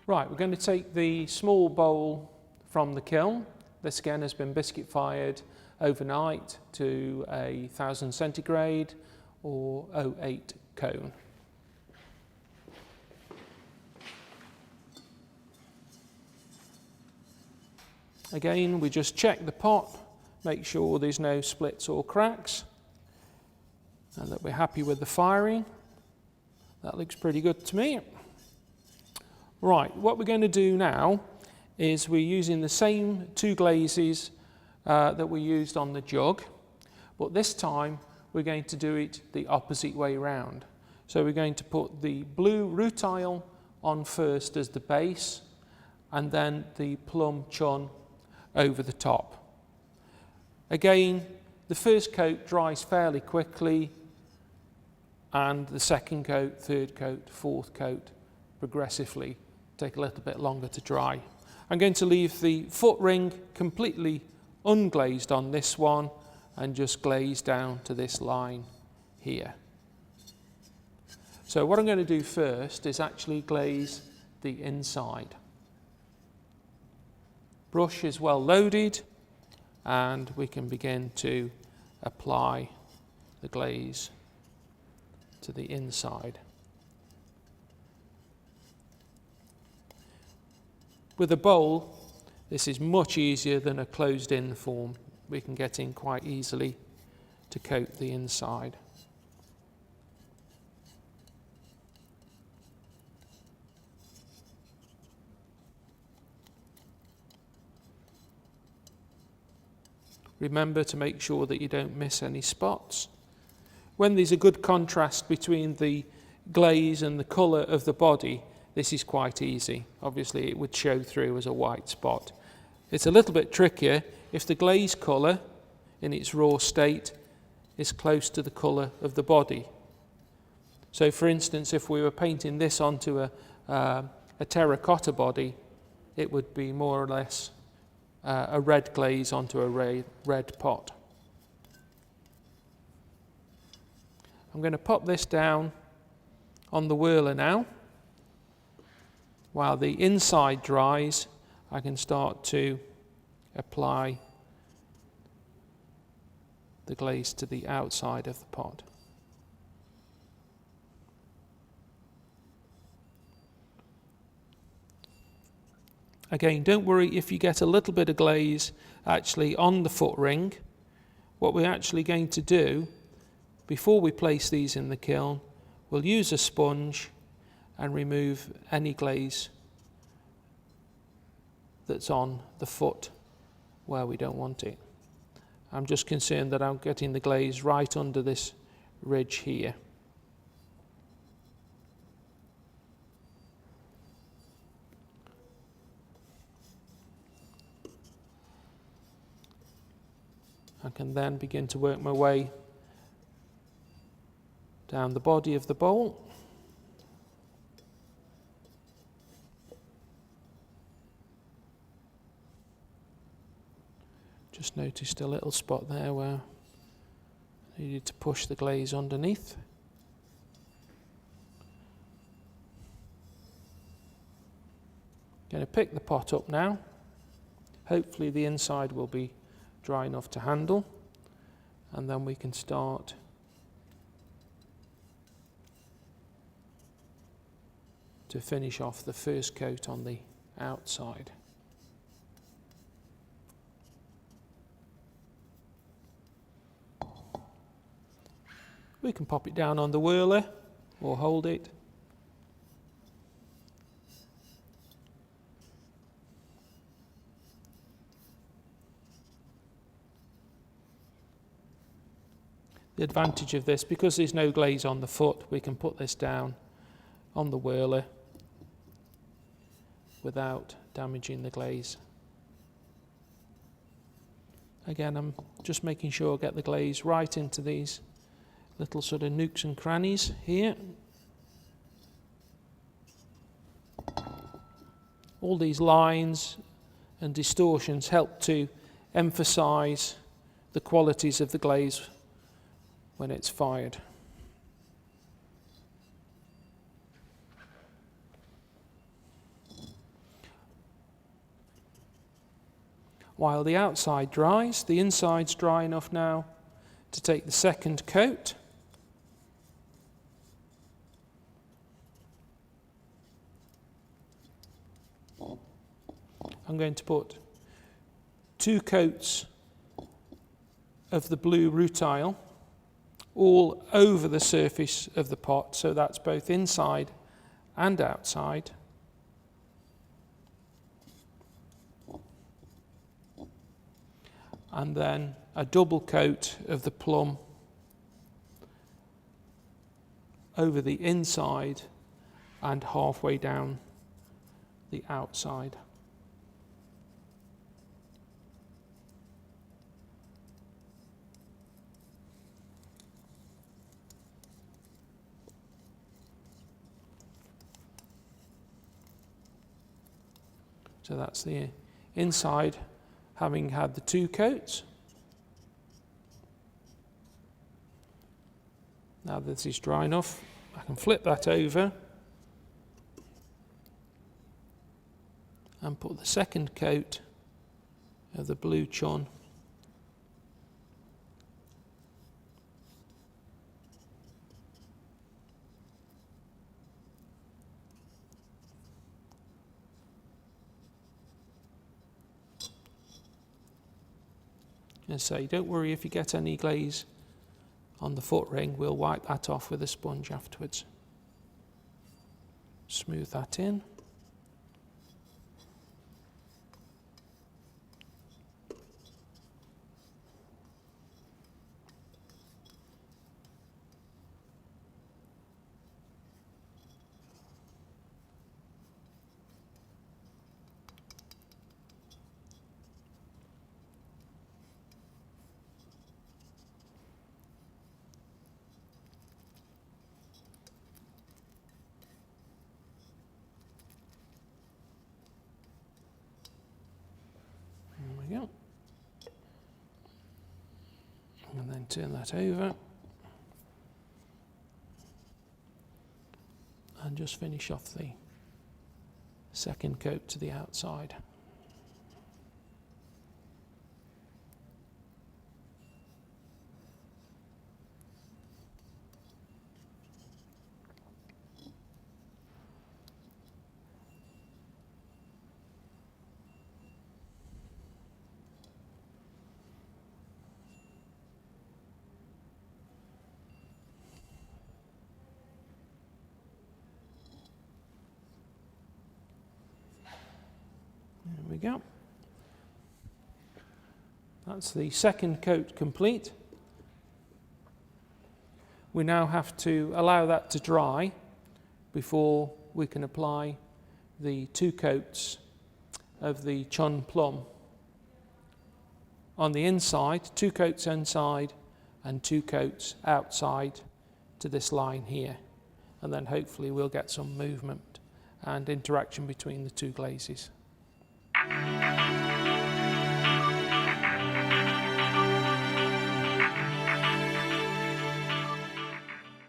Right, we're going to take the small bowl from the kiln. This again has been biscuit fired overnight to 1000 centigrade or 08 cone. Again, we just check the pot, make sure there's no splits or cracks, and that we're happy with the firing. That looks pretty good to me. Right, what we're going to do now is we're using the same two glazes that we used on the jug, but this time we're going to do it the opposite way round. So we're going to put the blue rutile on first as the base, and then the plum chun over the top. Again, the first coat dries fairly quickly, and the second coat, third coat, fourth coat progressively take a little bit longer to dry. I'm going to leave the foot ring completely unglazed on this one and just glaze down to this line here. So what I'm going to do first is actually glaze the inside. Brush is well loaded, and we can begin to apply the glaze to the inside. With a bowl, this is much easier than a closed-in form. We can get in quite easily to coat the inside. Remember to make sure that you don't miss any spots. When there's a good contrast between the glaze and the colour of the body, this is quite easy. Obviously it would show through as a white spot. It's a little bit trickier if the glaze colour in its raw state is close to the colour of the body. So for instance, if we were painting this onto a terracotta body, it would be more or less a red glaze onto a red pot. I'm going to pop this down on the whirler now. While the inside dries, I can start to apply the glaze to the outside of the pot. Again, don't worry if you get a little bit of glaze actually on the foot ring. What we're actually going to do, before we place these in the kiln, we'll use a sponge and remove any glaze that's on the foot where we don't want it. I'm just concerned that I'm getting the glaze right under this ridge here. I can then begin to work my way down the body of the bowl. Just noticed a little spot there where I needed to push the glaze underneath. Going to pick the pot up now. Hopefully the inside will be dry enough to handle, and then we can start to finish off the first coat on the outside. We can pop it down on the whirler or hold it. The advantage of this, because there's no glaze on the foot, we can put this down on the whirler without damaging the glaze. Again, I'm just making sure I get the glaze right into these little sort of nooks and crannies here. All these lines and distortions help to emphasize the qualities of the glaze when it's fired. while the outside dries. The inside's dry enough now to take the second coat. I'm going to put 2 coats of the blue rutile all over the surface of the pot, so that's both inside and outside. And then a double coat of the plum over the inside and halfway down the outside. So that's the inside, having had the 2 coats. Now that this is dry enough, I can flip that over and put the second coat of the blue chun and say, don't worry if you get any glaze on the foot ring, we'll wipe that off with a sponge afterwards. Smooth that in. Go. And then turn that over and just finish off the second coat to the outside. There we go. That's the second coat complete. We now have to allow that to dry before we can apply the 2 coats of the chun plum. On the inside, 2 coats inside and 2 coats outside to this line here. And then hopefully we'll get some movement and interaction between the 2 glazes.